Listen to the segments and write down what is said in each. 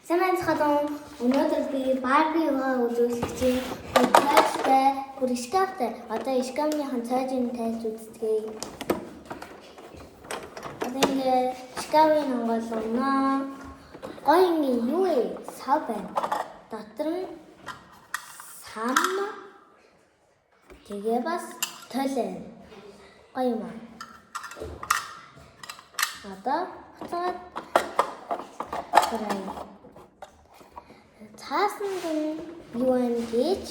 Сайн байна. Өнөөдөр би Барбигаа үзүүлчихье. Тайлтай, бүр шкафтай. Одоо шкафныхан цаажийн тайлж үзтгий. Одоо ингэ шкафын онголгоно. Гоё ингэ юу вэ? Сав байна. Дотор нь сам. Тэгээ бас толь. Гоё юм аа. Одоо буцаад цаасан нь юу вэ гэж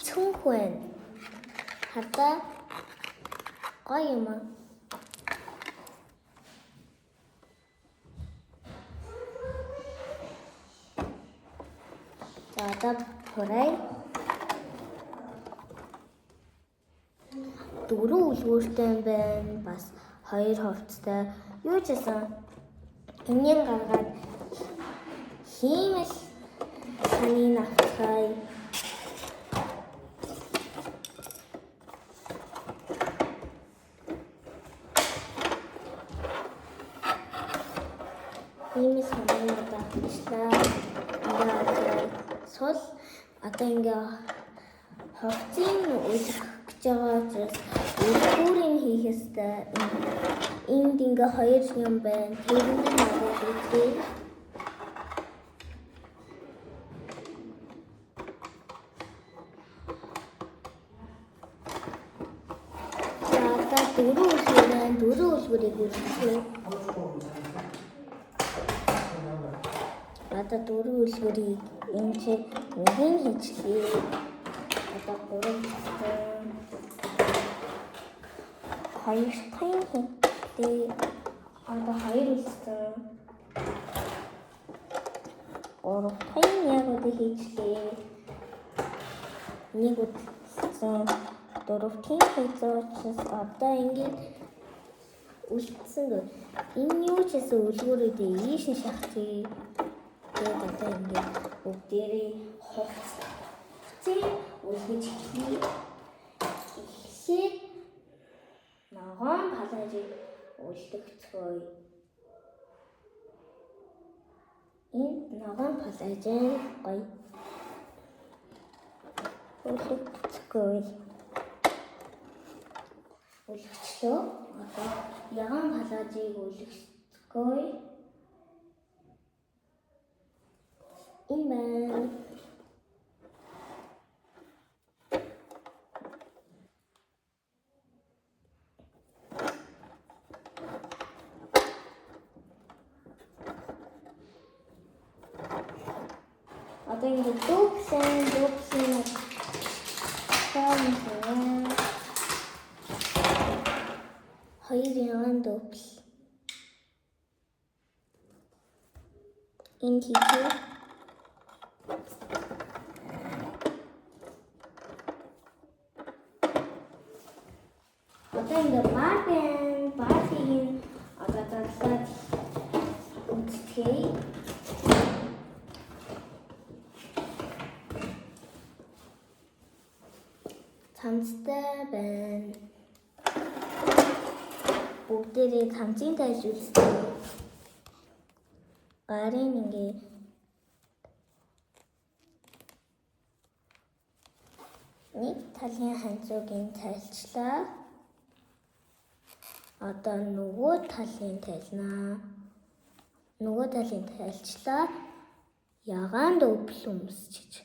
цүнх байна. Хата гоё юм аа. За одоо хурай. Дөрөв үлгүүртэй байна. Бас хоёр хувцастай. Юу ч гэсэн энийн гаргаад хиймэл саний авцгай. Хиймэл саний авцлаа. Сул одоо ингээ хувцсыг үлгэх гэж байгаа учраас үлгүүрийг хийх ёстой. Энд ингээ хоёр юм байна. Тэрэнд нь аваад үзье. Дөрөв үлгүүрийг үлдэхээ. Одоо дөрөв үлгүүрийг энэ чинь үгийн хийчихье. Одоо гурав хоёр тань хийхдээ. Одоо хоёр үлдсэн. Гурав тань яг одоо хийчихье. Нэг үлдсэн. Дөрөв тань хийчихсэн. Одоо ингээд үлдсэн гэх. Энэ юу ч гэсэн үлгүүрүүдээ ийш нь шахчихъя. Тэгээд одоо ингээд бүгдээрээ хувцсыг үлгэж эхлэе. Эхлээд ногоон палажийг үлдгэцгөөе. Энд ногоон палаж гоё үлдгэцгөөе. Үлдчихлөө. Одоо яган палажийг үлдгэцгөөе. Энэ байна. Одоо ингэ дүүпсэн хоёр яган дүүпс. Энэ хийчихээ. Одоо ингэ Барбигийн одоо задлаад үзтгэе. Цамцтай байна. Бүгдээрээ цамцын тайлж үзтгий. Гарын ингээ нэг талын ханцуугийн тайлчлаа. Одоо нөгөө талын тайлнаа. Нөгөө талын тайлчлаа. Яган дүүпл өмсчих.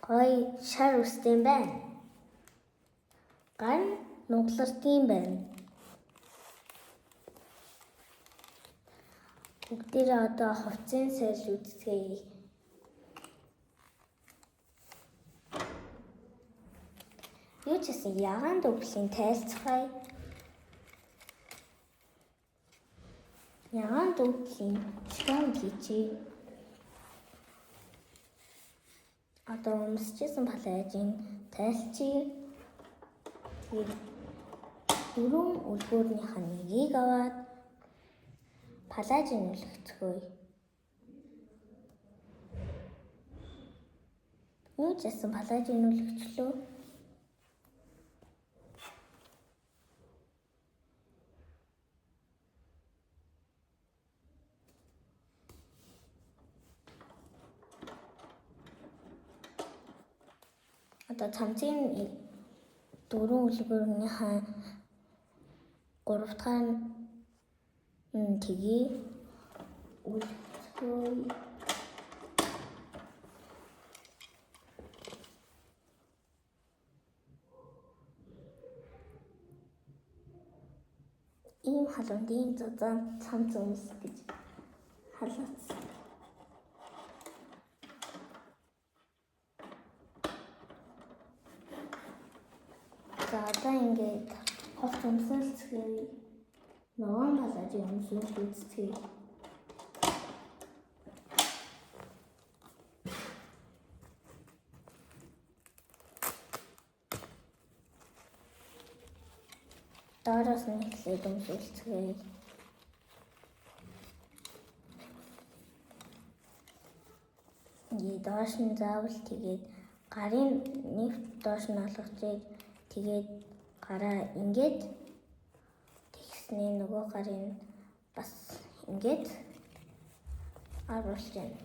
Гоё шар үстэй байна. Гар нуглартын байна. Бүгдээрээ одоо хувцсын сайлж үзтгий. Юу ч гэсэн яган дүүплийн тайлцгаая. Яган дүүплийн шкаф хийчихье. Одоо өмсчихсэн палажийн тайлчийг дөрөв үлгүүрнийхээ нэгийг аваад палажийг үлгэцгөөе. Юу ч гэсэн палажийг үлгэцлөө. Одоо цамцын 4 үлгэрийнхаа 3 дахь нь тгий үлгэр ийм халуун зузаан цамц өмс гэж халаацсан. За одоо ингээд хот өмсөлцгийг ногоон балажийн өмсөлт үзтгий. Доороос нь эхлээд өмсөлцгийг. Доош нь заавал тэгээд гарын нэвт доош нь алгачийг тэгээд гараа ингээд тэгснээ нөгөө гарын бас ингээд аруулж байна.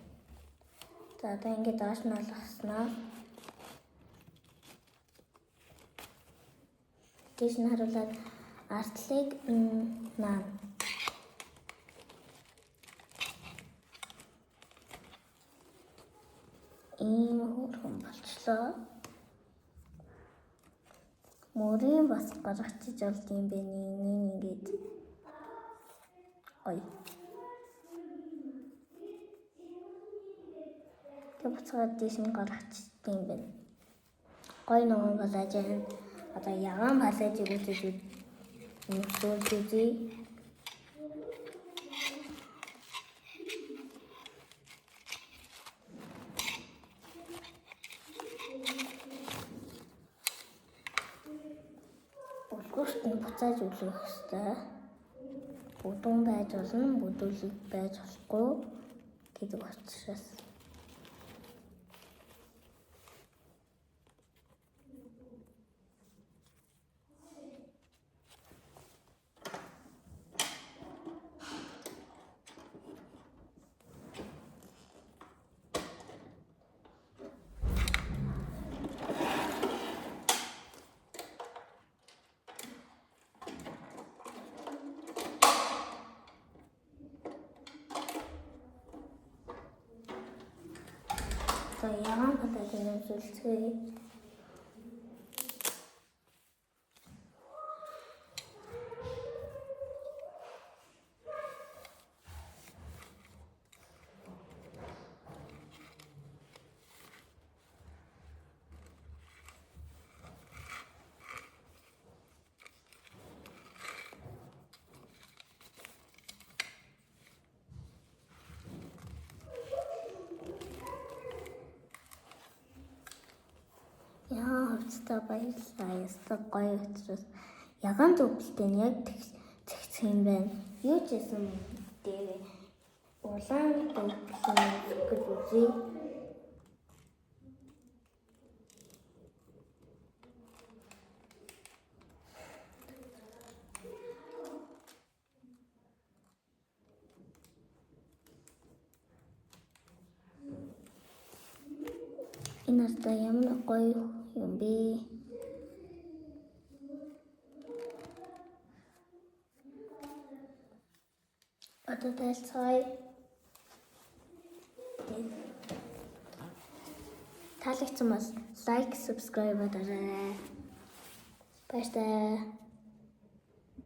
За одоо ингээд доош нь алгаснаа тийш нь харуулад артлыг наан. Ийм хөрхөн болчлоо. Мөрийн бас гаргачиж олд юм бэ ингээд. Ой. Тэг буцаад тийш нь гаргачиж юм бэ. Гой ногоон балаж байна. Одоо ягаан балажийг үзэж үзье. Үлгэрт нь буцааж үлгэх ёстой. Бүдүүн байж болно, бүдүүлэг байж болохгүй гэдэг учраас. За ягаан балажийн өмсөлцгийг хувцастай баярлалаа. Ястаа гоё учраас ягаан зөвлөлтөө нь яг зэгцэх юм байна. Юу ч гэсэн дээр улаан зөвлөлт гэж үзье. Энэ одоо ямар гоё юм бэ? Одоо тайлцгаая. Таалагдсан бол лайк, subscribe дараарай. Баярлалаа.